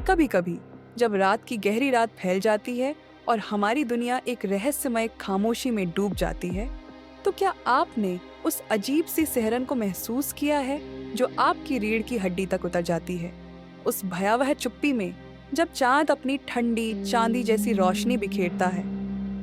कभी कभी जब रात की गहरी रात फैल जाती है और हमारी दुनिया एक रहस्यमय खामोशी में डूब जाती है, तो क्या आपने उस अजीब सी सिहरन को महसूस किया है जो आपकी रीढ़ की हड्डी तक उतर जाती है? उस भयावह चुप्पी में जब चांद अपनी ठंडी चांदी जैसी रोशनी बिखेरता है,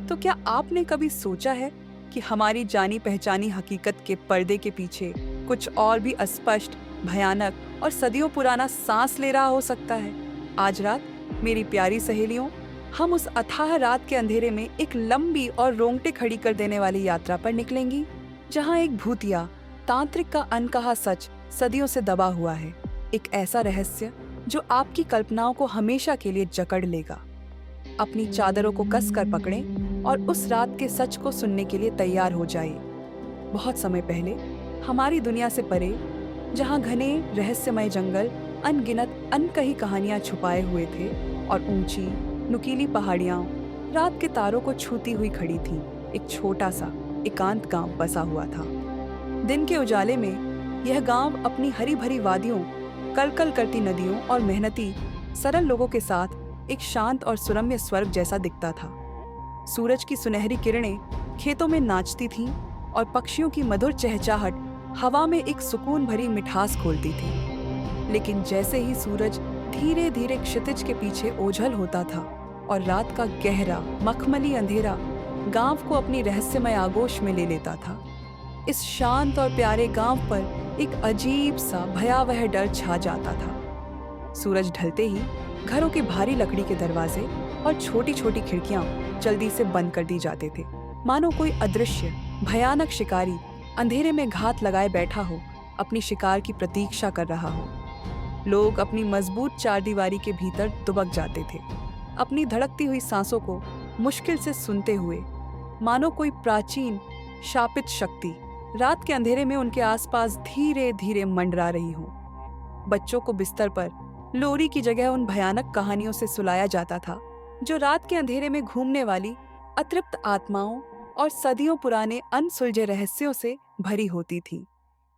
तो क्या आपने कभी सोचा है कि हमारी जानी पहचानी हकीकत के पर्दे के पीछे कुछ और भी अस्पष्ट, भयानक और सदियों पुराना सांस ले रहा हो सकता है? आज रात मेरी प्यारी सहेलियों, हम उस अथाह रात के अंधेरे में एक लंबी और रोंगटे खड़ी कर देने वाली यात्रा पर निकलेंगी, जहां एक भूतिया तांत्रिक का अनकहा सच सदियों से दबा हुआ है। एक ऐसा रहस्य जो आपकी कल्पनाओं को हमेशा के लिए जकड़ लेगा। अपनी चादरों को कसकर पकड़ें और उस रात के सच को सुनने के लिए तैयार हो जाइए। बहुत समय पहले हमारी दुनिया से परे, जहां घने रहस्यमय जंगल अनगिनत अनकही कहानियां छुपाए हुए थे और ऊंची नुकीली पहाड़ियां रात के तारों को छूती हुई खड़ी थीं, एक छोटा सा एकांत गांव बसा हुआ था। दिन के उजाले में यह गांव अपनी हरी भरी वादियों, कलकल करती नदियों और मेहनती सरल लोगों के साथ एक शांत और सुरम्य स्वर्ग जैसा दिखता था। सूरज की सुनहरी किरणें खेतों में नाचती थीं और पक्षियों की मधुर चहचहाट हवा में एक सुकून भरी मिठास खोलती थी। लेकिन जैसे ही सूरज धीरे धीरे क्षितिज के पीछे ओझल होता था और रात का गहरा मखमली अंधेरा गांव को अपनी रहस्यमय आगोश में ले लेता था, इस शांत और प्यारे गांव पर एक अजीब सा भयावह डर छा जाता था। सूरज ढलते ही घरों के भारी लकड़ी के दरवाजे और छोटी छोटी खिड़कियां जल्दी से बंद कर दी जाते थे, मानो कोई अदृश्य भयानक शिकारी अंधेरे में घात लगाए बैठा हो, अपनी शिकार की प्रतीक्षा कर रहा हो। लोग अपनी मजबूत चारदीवारी के भीतर दुबक जाते थे, अपनी धड़कती हुई सांसों को मुश्किल से सुनते हुए, मानो कोई प्राचीन शापित शक्ति रात के अंधेरे में उनके आसपास धीरे धीरे मंडरा रही हो। बच्चों को बिस्तर पर लोरी की जगह उन भयानक कहानियों से सुलाया जाता था जो रात के अंधेरे में घूमने वाली अतृप्त आत्माओं और सदियों पुराने अनसुलझे रहस्यों से भरी होती थी।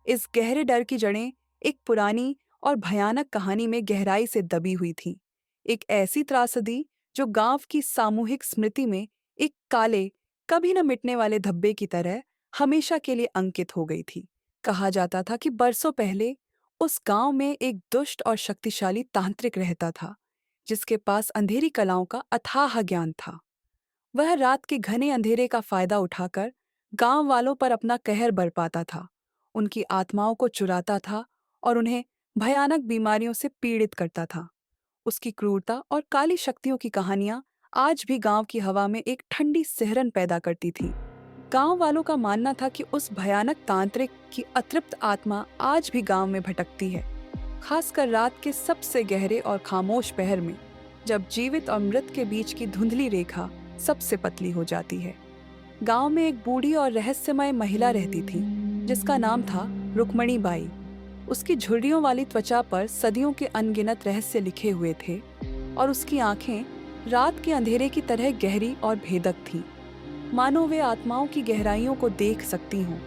इस गहरे डर की जड़ें एक पुरानी और भयानक कहानी में गहराई से दबी हुई थी, एक ऐसी त्रासदी जो गांव की सामूहिक स्मृति में एक काले, कभी न मिटने वाले धब्बे की तरह हमेशा के लिए अंकित हो गई थी। कहा जाता था कि बरसों पहले उस गांव में एक दुष्ट और शक्तिशाली तांत्रिक रहता था, जिसके पास अंधेरी कलाओं का अथाह ज्ञान था। वह रात के घने अंधेरे का फायदा उठाकर गांव वालों पर अपना कहर बरपाता था, उनकी आत्माओं को चुराता था और उन्हें भयानक बीमारियों से पीड़ित करता था। उसकी क्रूरता और काली शक्तियों की कहानियां आज भी गांव की हवा में एक ठंडी सिहरन पैदा करती थी। गांव वालों का मानना था कि उस भयानक तांत्रिक की अतृप्त आत्मा आज भी गांव में भटकती है, खासकर रात के सबसे गहरे और खामोश पहर में, जब जीवित और मृत के बीच की धुंधली रेखा सबसे पतली हो जाती है। गांव में एक बूढ़ी और रहस्यमय महिला रहती थी, जिसका नाम था रुक्मणी बाई। उसकी झुर्रियों वाली त्वचा पर सदियों के अनगिनत रहस्य लिखे हुए थे और उसकी आंखें रात के अंधेरे की तरह गहरी और भेदक थीं, मानो वे आत्माओं की गहराइयों को देख सकती हों।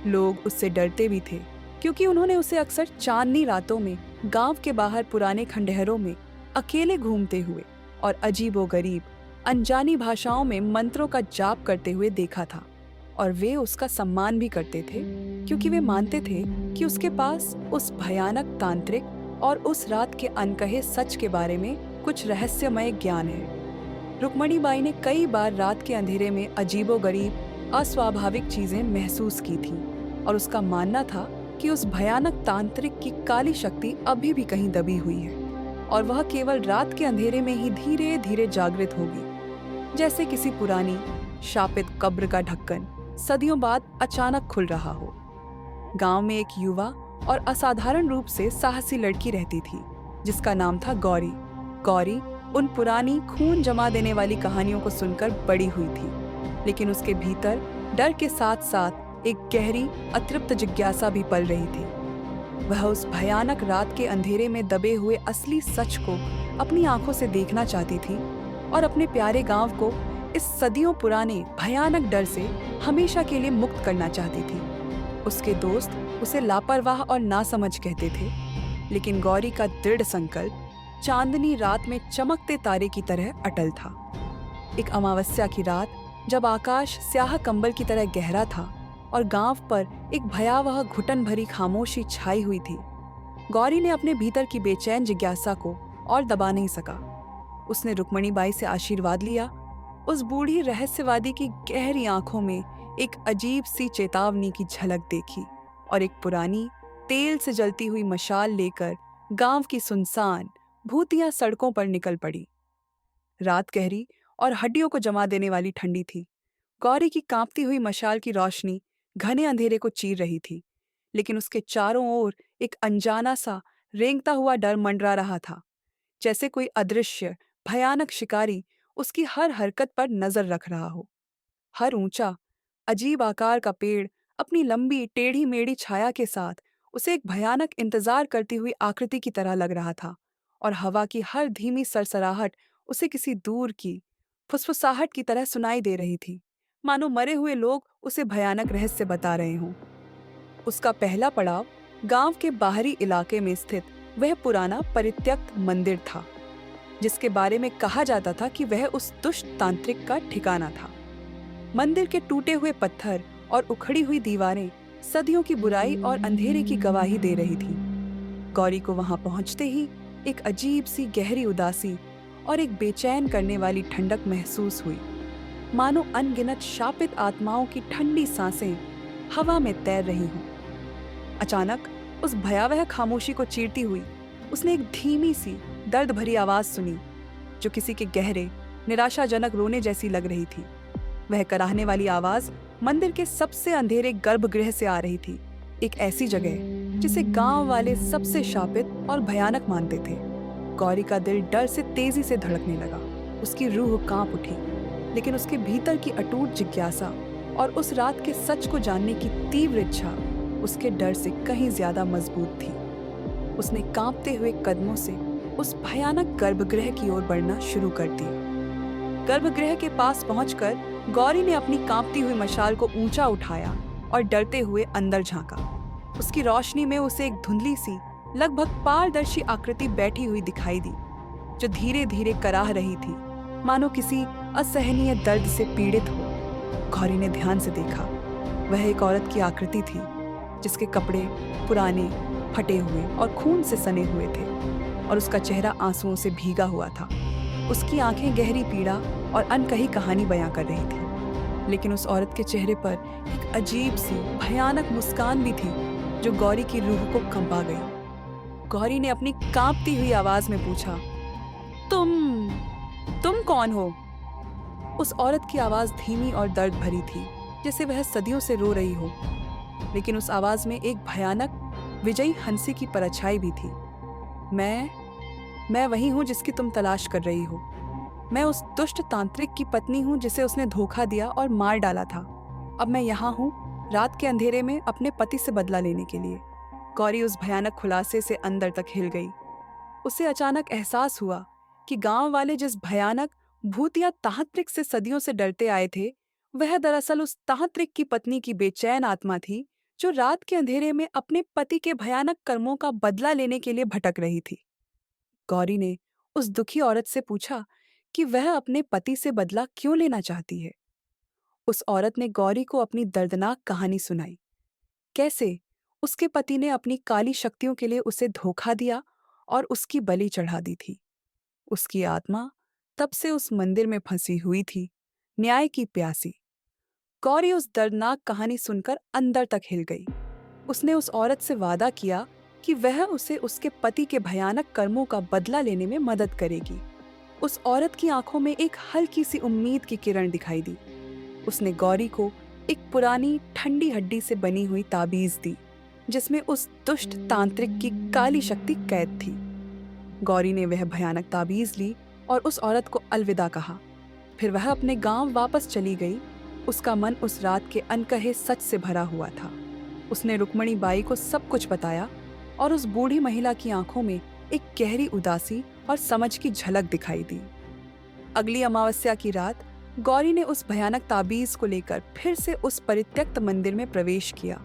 लोग उससे डरते भी थे, क्योंकि उन्होंने उसे अक्सर चांदनी रातों में गांव के बाहर पुराने खंडहरों में अकेले घूमते हुए और अजीबोगरीब अनजानी भाषाओं में मंत्रों का जाप करते हुए देखा था। और वे उसका सम्मान भी करते थे, क्योंकि वे मानते थे कि उसके पास उस भयानक तांत्रिक और उस रात के अनकहे सच के बारे में कुछ रहस्यमय ज्ञान है। रुक्मणी बाई ने कई बार रात के अंधेरे में अजीबोगरीब अस्वाभाविक चीजें महसूस की थीं और उसका मानना था कि उस भयानक तांत्रिक की काली शक्ति अभी भी कहीं दबी हुई है और वह केवल रात के अंधेरे में ही धीरे धीरे जागृत होगी, जैसे किसी पुरानी शापित कब्र का ढक्कन सदियों बाद अचानक खुल रहा हो। गांव में एक युवा और असाधारण रूप से साहसी लड़की रहती थी, जिसका नाम था गौरी। गौरी उन पुरानी खून जमा देने वाली कहानियों को सुनकर बड़ी हुई थी, लेकिन उसके भीतर डर के साथ साथ एक गहरी अतृप्त जिज्ञासा भी पल रही थी। वह उस भयानक रात के अंधेरे में दबे हुए असली सच को अपनी आंखों से देखना चाहती थी और अपने प्यारे गांव को इस सदियों पुराने भयानक डर से हमेशा के लिए मुक्त करना चाहती थी। उसके दोस्त उसे लापरवाह और नासमझ कहते थे, लेकिन गौरी का दृढ़ संकल्प चांदनी रात में चमकते तारे की तरह अटल था। एक अमावस्या की रात, जब आकाश स्याह कंबल की तरह गहरा था और गांव पर एक भयावह घुटन भरी खामोशी छाई हुई थी, गौरी ने अपने भीतर की बेचैन जिज्ञासा को और दबा नहीं सका। उसने रुक्मणी बाई से आशीर्वाद लिया। उस बूढ़ी रहस्यवादी की गहरी आंखों में एक अजीब सी चेतावनी की झलक देखी और एक पुरानी तेल से जलती हुई मशाल लेकर गांव की सुनसान भूतिया सड़कों पर निकल पड़ी। रात गहरी और हड्डियों को जमा देने वाली ठंडी थी। गौरी की कांपती हुई मशाल की रोशनी घने अंधेरे को चीर रही थी, लेकिन उसके चारों ओर एक अनजाना सा रेंगता हुआ डर मंडरा रहा था, जैसे कोई अदृश्य भयानक शिकारी उसकी हर हरकत पर नजर रख रहा हो। हर ऊंचा अजीब आकार का पेड़ अपनी लंबी टेढ़ी मेढ़ी छाया के साथ उसे एक भयानक इंतजार करती हुई आकृति की तरह लग रहा था, और हवा की हर धीमी सरसराहट उसे किसी दूर की फुसफुसाहट की तरह सुनाई दे रही थी, मानो मरे हुए लोग उसे भयानक रहस्य बता रहे हों। उसका पहला पड़ाव गांव के बाहरी इलाके में स्थित वह पुराना परित्यक्त मंदिर था, जिसके बारे में कहा जाता था कि वह उस दुष्ट तांत्रिक का ठिकाना था। मंदिर के टूटे हुए पत्थर और उखड़ी हुई दीवारें सदियों की बुराई और अंधेरे की गवाही दे रही थी। गौरी को वहां पहुंचते ही एक अजीब सी गहरी उदासी और एक बेचैन करने वाली ठंडक महसूस हुई, मानो अनगिनत शापित आत्माओं की ठंडी सांसें हवा में तैर रही हों। अचानक उस भयावह खामोशी को चीरती हुई उसने एक धीमी सी दर्द भरी आवाज सुनी, जो किसी के गहरे निराशाजनक रोने जैसी लग रही थी। वह कराहने वाली आवाज मंदिर के सबसे अंधेरे गर्भगृह से आ रही थी, एक ऐसी जगह जिसे गांव वाले सबसे शापित और भयानक मानते थे। गौरी का दिल डर से तेजी से धड़कने लगा। उसकी रूह कांप उठी, लेकिन उसके भीतर की अटूट जिज्ञासा और उस रात के सच को जानने की तीव्र इच्छा उसके डर से कहीं ज्यादा मजबूत थी। उसने कांपते हुए कदमों से उस भयानक गर्भगृह की ओर बढ़ना शुरू कर दिया। गर्भगृह के पास पहुंचकर गौरी ने अपनी कांपती हुई मशाल को ऊंचा उठाया और डरते हुए अंदर झांका। उसकी रोशनी में उसे एक धुंधली सी लगभग पारदर्शी आकृति बैठी हुई दिखाई दी, जो धीरे धीरे कराह रही थी, मानो किसी असहनीय दर्द से पीड़ित हो। गौरी ने ध्यान से देखा। वह एक औरत की आकृति थी, जिसके कपड़े पुराने, फटे हुए और खून से सने हुए थे, और उसका चेहरा आंसुओं से भीगा हुआ था। उसकी आंखें गहरी पीड़ा और अनकही कहानी बयां कर रही थी, लेकिन उस औरत के चेहरे पर एक अजीब सी भयानक मुस्कान भी थी, जो गौरी की रूह को कंपा गई। गौरी ने अपनी कांपती हुई आवाज में पूछा, तुम कौन हो? उस औरत की आवाज धीमी और दर्द भरी थी, जैसे वह सदियों से रो रही हो, लेकिन उस आवाज में एक भयानक विजयी हंसी की परछाई भी थी। मैं वही हूं जिसकी तुम तलाश कर रही हो। मैं उस दुष्ट तांत्रिक की पत्नी हूं, जिसे उसने धोखा दिया और मार डाला था। अब मैं यहाँ हूं, रात के अंधेरे में अपने पति से बदला लेने के लिए। गौरी उस भयानक खुलासे से अंदर तक हिल गई। उसे अचानक एहसास हुआ कि गांव वाले जिस भयानक भूतिया तांत्रिक से सदियों से डरते आए थे, वह दरअसल उस तांत्रिक की पत्नी की बेचैन आत्मा थी, जो रात के अंधेरे में अपने पति के भयानक कर्मों का बदला लेने के लिए भटक रही थी। गौरी ने उस दुखी औरत से पूछा कि वह अपने पति से बदला क्यों लेना चाहती है। उस औरत ने गौरी को अपनी दर्दनाक कहानी सुनाई, कैसे उसके पति ने अपनी काली शक्तियों के लिए उसे धोखा दिया और उसकी बलि चढ़ा दी थी। उसकी आत्मा तब से उस मंदिर में फंसी हुई थी, न्याय की प्यासी। गौरी उस दर्दनाक कहानी सुनकर अंदर तक हिल गई। उसने उस औरत से वादा किया कि वह उसे उसके पति के भयानक कर्मों का बदला लेने में मदद करेगी। उस औरत की आंखों में एक हल्की सी उम्मीद की किरण दिखाई दी। उसने गौरी को एक पुरानी ठंडी हड्डी से बनी हुई ताबीज दी, जिसमें उस दुष्ट तांत्रिक की काली शक्ति कैद थी। गौरी ने वह भयानक ताबीज ली और उस औरत को अलविदा कहा। फिर वह अपने गांव वापस चली गई। उसका मन उस रात के अनकहे सच से भरा हुआ था। उसने रुक्मणी बाई को सब कुछ बताया, और उस बूढ़ी महिला की आंखों में एक गहरी उदासी और समझ की झलक दिखाई दी। अगली अमावस्या की रात गौरी ने उस भयानक ताबीज को लेकर फिर से उस परित्यक्त मंदिर में प्रवेश किया।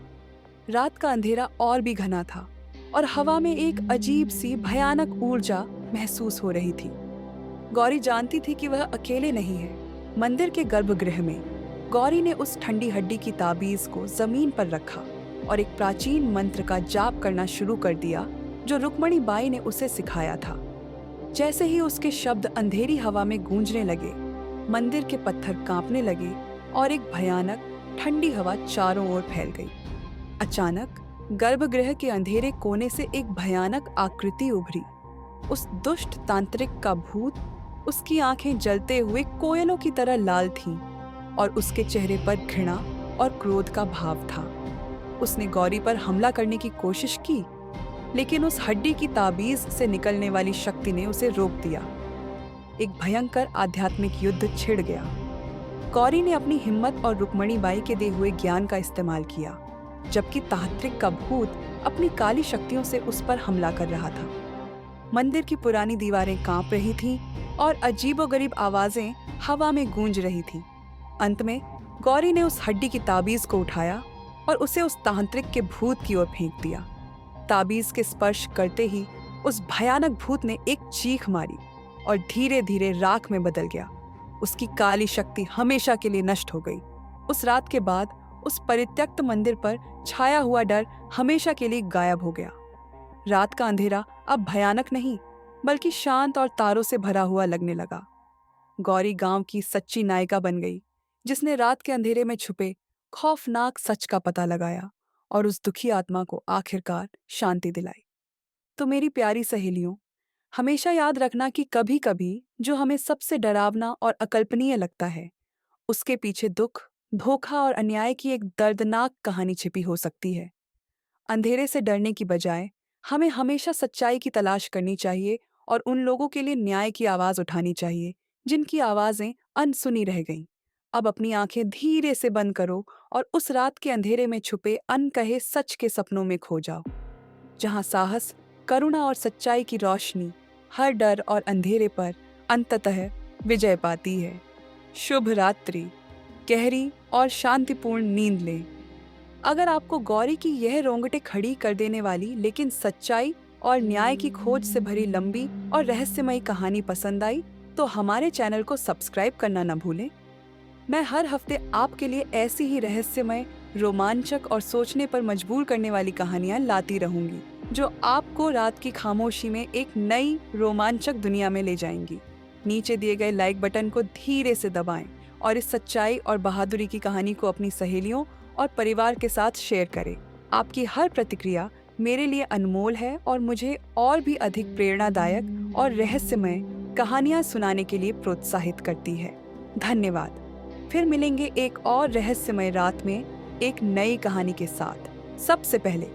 रात का अंधेरा और भी घना था, और हवा में एक अजीब सी भयानक ऊर्जा महसूस हो रही थी। गौरी जानती थी कि वह अकेले नहीं है। मंदिर के गर्भगृह में गौरी ने उस ठंडी हड्डी की ताबीज को जमीन पर रखा और एक प्राचीन मंत्र का जाप करना शुरू कर दिया जो रुक्मणी बाई ने उसे सिखाया था। जैसे ही उसके शब्द अंधेरी हवा में गूंजने लगे, मंदिर के पत्थर कांपने लगे और एक भयानक ठंडी हवा चारों ओर फैल गई। अचानक गर्भगृह के अंधेरे कोने से एक भयानक आकृति उभरी। उस दुष्ट तांत्रिक का भूत, उसकी आंखें जलते हुए कोयलों की तरह लाल थीं और उसके चेहरे पर घृणा और क्रोध का भाव था। उसने गौरी पर हमला करने की कोशिश की, लेकिन उस हड्डी की ताबीज से निकलने वाली शक्ति ने उसे रोक दिया। एक भयंकर आध्यात्मिक युद्ध छिड़ गया। गौरी ने अपनी हिम्मत और रुक्मणी बाई के दिए हुए ज्ञान का इस्तेमाल किया, जबकि तांत्रिक का भूत अपनी काली शक्तियों से उस पर हमला कर रहा था। मंदिर की पुरानी दीवारें कांप रही थीं और अजीबोगरीब आवाजें हवा में गूंज रही थीं। अंत में गौरी ने उस हड्डी की ताबीज को उठाया और उसे उस तांत्रिक के भूत की ओर फेंक दिया। ताबीज के स्पर्श करते ही उस भयानक भूत ने एक चीख मारी और धीरे धीरे राख में बदल गया। उसकी काली शक्ति हमेशा के लिए नष्ट हो गई। उस रात के बाद उस परित्यक्त मंदिर पर छाया हुआ डर हमेशा के लिए गायब हो गया। रात का अंधेरा अब भयानक नहीं, बल्कि शांत और तारों से भरा हुआ लगने लगा। गौरी गांव की सच्ची नायिका बन गई, जिसने रात के अंधेरे में छुपे खौफनाक सच का पता लगाया और उस दुखी आत्मा को आखिरकार शांति दिलाई। तो मेरी प्यारी सहेलियों, हमेशा याद रखना कि कभी कभी जो हमें सबसे डरावना और अकल्पनीय लगता है, उसके पीछे दुख, धोखा और अन्याय की एक दर्दनाक कहानी छिपी हो सकती है। अंधेरे से डरने की बजाय हमें हमेशा सच्चाई की तलाश करनी चाहिए और उन लोगों के लिए न्याय की आवाज उठानी चाहिए जिनकी आवाजें अनसुनी रह गईं। अब अपनी आंखें धीरे से बंद करो और उस रात के अंधेरे में छुपे अनकहे सच के सपनों में खो जाओ, जहां साहस, करुणा और सच्चाई की रोशनी हर डर और अंधेरे पर अंततः विजय पाती है। शुभ रात्रि। गहरी और शांतिपूर्ण नींद लें। अगर आपको गौरी की यह रोंगटे खड़ी कर देने वाली लेकिन सच्चाई और न्याय की खोज से भरी लंबी और रहस्यमयी कहानी पसंद आई, तो हमारे चैनल को सब्सक्राइब करना न भूलें। मैं हर हफ्ते आपके लिए ऐसी ही रहस्यमय, रोमांचक और सोचने पर मजबूर करने वाली कहानियां लाती रहूंगी, जो आपको रात की खामोशी में एक नई रोमांचक दुनिया में ले जाएंगी। नीचे दिए गए लाइक बटन को धीरे से दबाएं और इस सच्चाई और बहादुरी की कहानी को अपनी सहेलियों और परिवार के साथ शेयर करें। आपकी हर प्रतिक्रिया मेरे लिए अनमोल है और मुझे और भी अधिक प्रेरणादायक और रहस्यमय कहानियां सुनाने के लिए प्रोत्साहित करती है। धन्यवाद। फिर मिलेंगे एक और रहस्यमय रात में एक नई कहानी के साथ। सबसे पहले,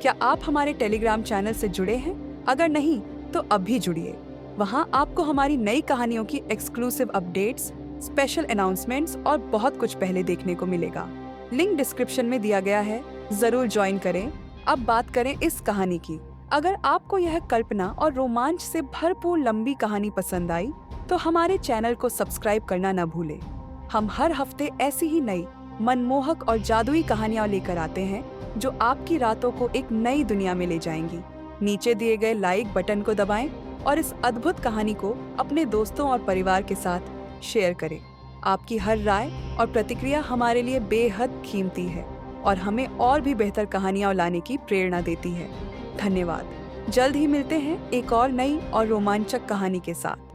क्या आप हमारे टेलीग्राम चैनल से जुड़े हैं? अगर नहीं तो अभी जुड़िए। वहां आपको हमारी नई कहानियों की एक्सक्लूसिव अपडेट्स, स्पेशल अनाउंसमेंट्स और बहुत कुछ पहले देखने को मिलेगा। लिंक डिस्क्रिप्शन में दिया गया है, जरूर ज्वाइन करें। अब बात करें इस कहानी की। अगर आपको यह कल्पना और रोमांच से भरपूर लंबी कहानी पसंद आई, तो हमारे चैनल को सब्सक्राइब करना न भूलें। हम हर हफ्ते ऐसी ही नई, मनमोहक और जादुई कहानियां लेकर आते हैं, जो आपकी रातों को एक नई दुनिया में ले जाएंगी। नीचे दिए गए लाइक बटन को दबाएं और इस अद्भुत कहानी को अपने दोस्तों और परिवार के साथ शेयर करें। आपकी हर राय और प्रतिक्रिया हमारे लिए बेहद कीमती है और हमें और भी बेहतर कहानियां लाने की प्रेरणा देती है। धन्यवाद। जल्द ही मिलते हैं एक और नई और रोमांचक कहानी के साथ।